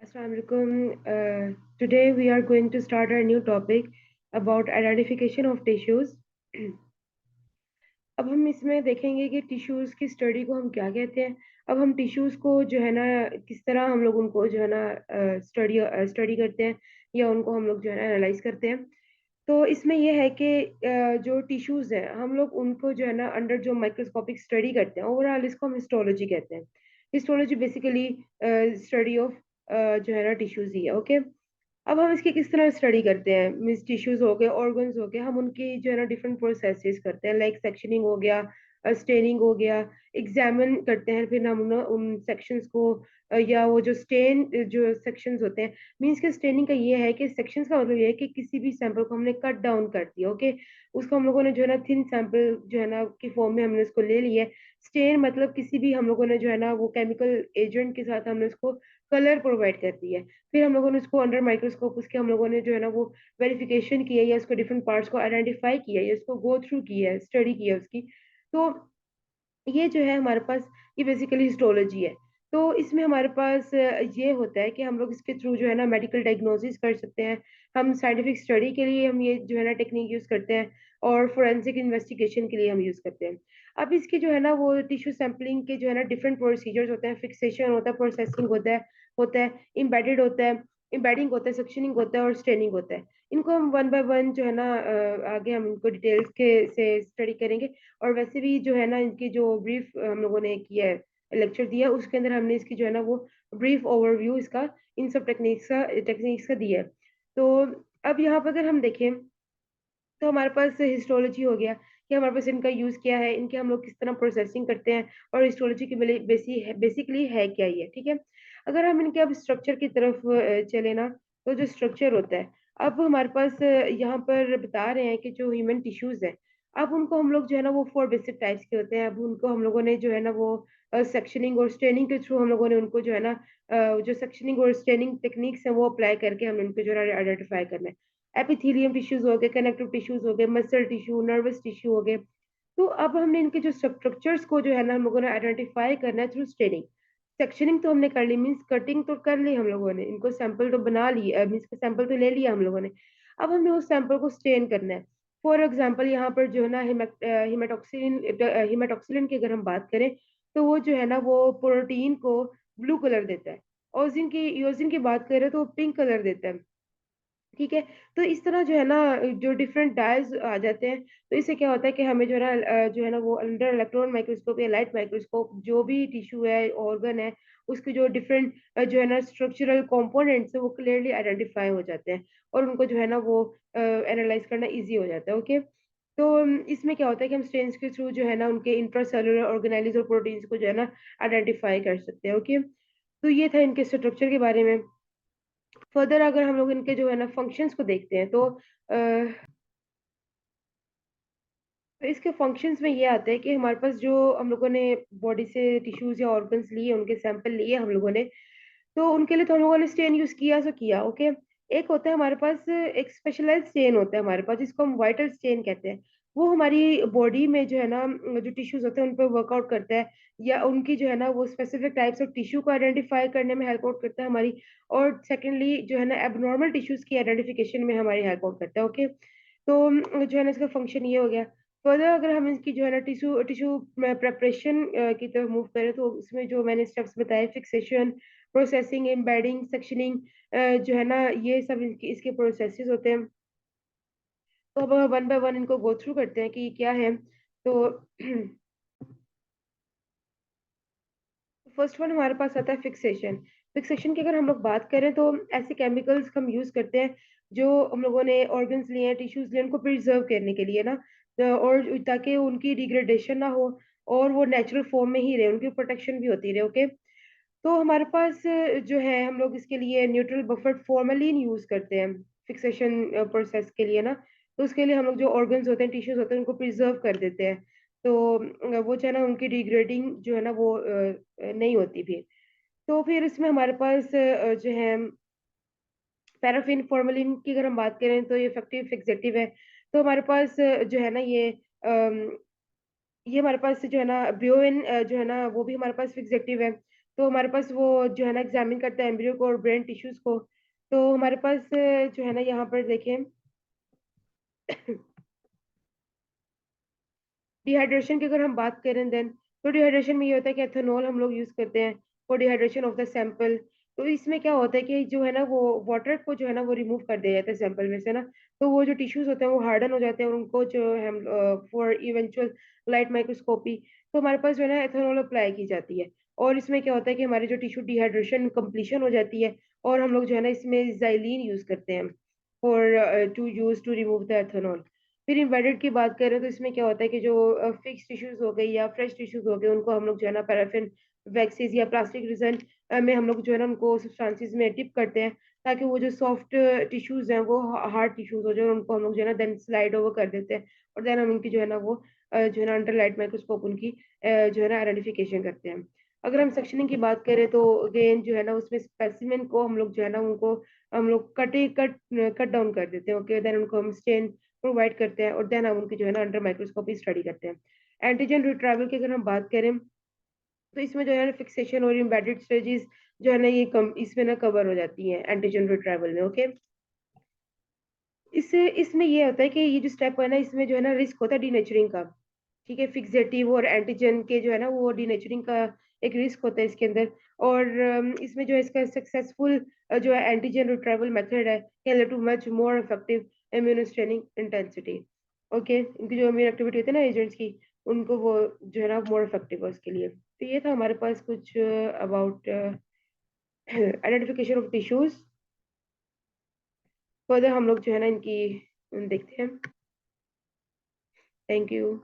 Assalamualaikum. Today we are going to start our new topic about identification of tissues. अब हम इसमें देखेंगे कि टिश्यूज की स्टडी को हम क्या कहते हैं। अब हम टिश्यूज को जो है ना किस तरह हम लोग उनको जो है ना स्टडी स्टडी करते हैं या उनको हम लोग जो है ना एनालाइज करते हैं। तो इसमें यह है कि जो टिश्यूज हैं हम लोग उनको जो है ना अंडर जो माइक्रोस्कोपिक स्टडी करते हैं ओवरऑल इसको हम हिस्टोलॉजी कहते हैं। हिस्टोलॉजी बेसिकली स्टडी ऑफ जो है ना टिश्यूज ही है। ओके, अब हम इसकी किस तरह स्टडी करते हैं, मीन्स टिश्यूज हो गए, ऑर्गन्स हो गए, हम उनकी जो है ना डिफरेंट प्रोसेसेस करते हैं, लाइक सेक्शनिंग हो गया, स्टेनिंग हो गया, एग्जामिन करते हैं, फिर हम ना उन सेक्शंस को या वो जो स्टेन जो सेक्शंस होते हैं, मीन्स के स्टेनिंग का ये है कि सेक्शंस का मतलब ये है कि किसी भी सैंपल को हमने कट डाउन कर दिया। ओके, उसको हम लोगों ने जो है ना थिन सैंपल जो है ना की फॉर्म में हमने उसको ले लिया है। स्टेन मतलब किसी भी हम लोगों ने जो है ना वो केमिकल एजेंट के साथ हमने उसको कलर प्रोवाइड कर दिया है। फिर हम लोगों ने उसको अंडर माइक्रोस्कोप उसके हम लोगों ने जो है ना वो वेरिफिकेशन किया या उसको डिफरेंट पार्ट्स को आइडेंटिफाई किया या उसको गो थ्रू किया है, स्टडी किया है उसकी। तो ये जो है हमारे पास ये बेसिकली हिस्टोलॉजी है। तो इसमें हमारे पास ये होता है कि हम लोग इसके थ्रू जो है ना मेडिकल डायग्नोसिस कर सकते हैं। हम साइंटिफिक स्टडी के लिए हम ये जो है ना टेक्निक यूज करते हैं और फोरेंसिक इन्वेस्टिगेशन के लिए हम यूज करते हैं। अब इसके जो है ना वो टिश्यू सैंपलिंग के जो है ना डिफरेंट प्रोसीजर्स होते हैं, फिक्सेशन होता है, प्रोसेसिंग होता है इम्बेडेड होता है, इम्बेडिंग होता है, सक्शनिंग होता है और स्टेनिंग होता है। इनको हम वन बाय वन जो है ना आगे हम इनको डिटेल्स के से स्टडी करेंगे। और वैसे भी जो है ना इनकी जो ब्रीफ हम लोगों ने किया है, लेक्चर दिया, उसके अंदर हमने इसकी जो है ना वो ब्रीफ ओवरव्यू इसका इन सब टेक्निक्स का दिया है। तो अब यहाँ पर अगर हम देखें तो हमारे पास हिस्टोलॉजी हो गया कि हमारे पास इनका यूज क्या है, इनके हम लोग किस तरह प्रोसेसिंग करते हैं और हिस्टोलॉजी की बेसिकली है क्या ये, ठीक है। अगर हम इनके अब स्ट्रक्चर की तरफ चले ना, तो जो स्ट्रक्चर होता है, अब हमारे पास यहाँ पर बता रहे हैं कि जो ह्यूमन टिश्यूज है, अब उनको हम लोग जो है ना वो फोर बेसिक टाइप्स के होते हैं। अब उनको हम लोगों ने जो है ना वो सेक्शनिंग और स्टेनिंग के थ्रू हम लोगों ने उनको जो है ना जो सेक्शनिंग और स्टेनिंग टेक्निक्स है वो अप्लाई करके हम इनको जो है आइडेंटिफाई करना है। एपिथेलियम टिश्यूज हो गए, कनेक्टिव टिश्यूज हो गए, मसल टिश्यू, नर्वस टिश्यू हो गए। तो अब हमने इनके जो स्ट्रक्चर्स को जो है ना हम लोगों ने आइडेंटिफाई करना है थ्रू स्टेनिंग। सेक्शनिंग तो हमने कर ली, मीन्स कटिंग तो कर ली हम लोगों ने, इनको सैंपल तो बना लिए, मीन्स सैंपल तो ले लिया हम लोगों ने। अब हमें उस सैंपल को स्टेन करना है। फॉर एग्जाम्पल यहाँ पर जो है ना हिमेटॉक्सिलिन की अगर हम बात करें, तो वो जो है ना वो प्रोटीन को ब्लू कलर देता है। योजिन की बात करें तो पिंक कलर देता है, ठीक है। तो इस तरह जो है ना जो डिफरेंट डायज आ जाते हैं, तो इससे क्या होता है कि हमें जो है ना जो है ना वो अंडर इलेक्ट्रॉन माइक्रोस्कोप या लाइट माइक्रोस्कोप जो भी टिश्यू है, ऑर्गन है, उसके जो डिफरेंट जो है ना स्ट्रक्चरल कंपोनेंट्स है वो क्लियरली आइडेंटिफाई हो जाते हैं और उनको जो है ना वो एनालाइज करना इजी हो जाता है। ओके, तो इसमें क्या होता है कि हम स्टेन्स के थ्रू जो है ना उनके इंट्रासेलुलर ऑर्गेनेल्स और प्रोटीन्स को जो है ना आइडेंटिफाई कर सकते हैं। ओके, तो ये था इनके स्ट्रक्चर के बारे में। फर्दर अगर हम लोग इनके जो है ना फंक्शंस को देखते हैं, तो इसके फंक्शंस में ये आता है कि हमारे पास जो हम लोगों ने बॉडी से टिश्यूज या ऑर्गन्स लिए, उनके सैंपल लिए हम लोगों ने, तो उनके लिए तो हम लोगों ने स्टेन यूज किया सो किया। ओके, एक होता है हमारे पास एक स्पेशलाइज्ड स्टेन होता है हमारे पास जिसको हम वाइटल स्टेन कहते हैं। वो हमारी बॉडी में जो है ना जो टिश्यूज होते हैं उन पर वर्कआउट करता है या उनकी जो है ना वो स्पेसिफिक टाइप्स ऑफ टिश्यू को आइडेंटिफाई करने में हेल्प आउट करता है हमारी। और सेकेंडली जो है ना एबनॉर्मल टिश्यूज की आइडेंटिफिकेशन में हमारी हेल्प आउट करता है। ओके, तो जो है ना इसका फंक्शन ये हो गया। फर्दर अगर हम इसकी जो है ना टिश्यू टिश्यू प्रेपरेशन की तरफ मूव करें, तो इसमें जो मैंने स्टेप्स बताए, फिक्सेशन, प्रोसेसिंग, एम्बेडिंग, सेक्शनिंग, जो है ना ये सब इसके प्रोसेसेस होते हैं। तो अब वन बाय वन इनको गो थ्रू करते हैं कि ये क्या है। तो फर्स्ट वन हमारे पास आता है फिक्सेशन। फिक्सेशन की अगर हम लोग बात करें तो ऐसे केमिकल्स हम यूज करते हैं जो हम लोगों ने ऑर्गन्स लिए हैं, टिश्यूज लिए हैं, उनको प्रिजर्व करने के लिए ना, और ताकि उनकी डिग्रेडेशन ना हो और वो नेचुरल फॉर्म में ही रहे, उनकी प्रोटेक्शन भी होती रहे। ओके, तो हमारे पास जो है हम लोग इसके लिए न्यूट्रल बफर फॉर्मेलिन यूज करते हैं फिक्सेशन प्रोसेस के लिए ना। तो उसके लिए हम लोग जो ऑर्गन्स होते हैं, टिश्यूज होते हैं, उनको प्रिजर्व कर देते हैं। तो वो जो है ना उनकी डिग्रेडिंग जो है ना वो नहीं होती फिर। तो फिर इसमें हमारे पास जो है पैराफिन फॉर्मेलिन की अगर हम बात करें तो ये इफेक्टिव फिक्सेटिव है। तो हमारे पास जो है ना ये हमारे पास जो है ना ब्रोइन जो है ना वो भी हमारे पास फिक्सेटिव है। तो हमारे पास वो जो है ना एग्जामिन करता है एम्ब्रियो को और ब्रेन टिश्यूज को। तो हमारे पास जो है ना यहाँ पर देखें डिहाइड्रेशन की अगर हम बात करें देन, तो डिहाइड्रेशन में ये होता है कि एथेनॉल हम लोग यूज करते हैं for dehydration of the sample. तो इसमें क्या होता है कि जो है ना वो वाटर को जो है ना वो रिमूव कर दिया जाता है सैंपल में से ना। तो वो जो टिश्यूज होते हैं वो हार्डन हो जाते हैं और उनको जो है हम फॉर इवेंचुअल लाइट माइक्रोस्कोपी, तो हमारे पास जो है ना एथेनॉल अप्लाई की जाती है। और इसमें क्या होता है कि हमारी जो टिश्यू डिहाइड्रेशन कंप्लीशन हो जाती है, और हम लोग जो है ना इसमें जाइलीन यूज करते हैं for to use to remove the ethanol. फिर एम्बेडेड की बात करें तो इसमें क्या होता है कि जो फिक्स टिश्यूज हो गए या फ्रेश टिश्यूज हो गए, उनको हम लोग जो है ना पैराफिन वैक्सीज या प्लास्टिक रिजन में हम लोग जो है ना उनको सब्सटेंसेस में डिप करते हैं, ताकि वो जो सॉफ्ट टिश्यूज हैं वो हार्ड टिश्यूज हो जाए, और उनको हम लोग जो है ना देन स्लाइड ओवर कर देते हैं। और देन हम उनकी जो है ना वो जो है ना अंडर लाइट माइक्रोस्कोप उनकी जो है ना आइडेंटिफिकेशन करते हैं। अगर हम सेक्शनिंग की बात करें तो अगेन जो है ना उसमें स्पेसिमेन को हम लोग जो है ना उनको हम लोग कट डाउन कर देते हैं। ओके, देन उनको हम स्टेन प्रोवाइड करते हैं, और देन हम उनकी जो है ना अंडर माइक्रोस्कोपी स्टडी करते हैं। एंटीजन रिट्राइवल की अगर हम बात करें तो इसमें जो है ना फिक्सेशन और एम्बेडेड स्ट्रेटजीज जो है ना ये कम इसमें ना कवर हो जाती हैं एंटीजन रिट्राइवल में। ओके, इससे इसमें ये होता है कि ये जो स्टेप है ना इसमें जो है ना रिस्क होता है डीनेचरिंग का। ठीक है, फिक्सेटिव और एंटीजन के जो है ना वो डीनेचरिंग का एक रिस्क होता है इसके अंदर। और इसमें जो है इसका सक्सेसफुल जो है एंटीजन रिट्राइवल मेथड है, can lead to much more effective immunostaining intensity. Okay, इनकी जो इम्यून एक्टिविटी होती है ना एजेंट्स की, उनको वो जो है ना मोर इफेक्टिव है उसके लिए। तो ये था हमारे पास कुछ about identification of tissues. Further हम लोग जो है ना इनकी देखते हैं। Thank you.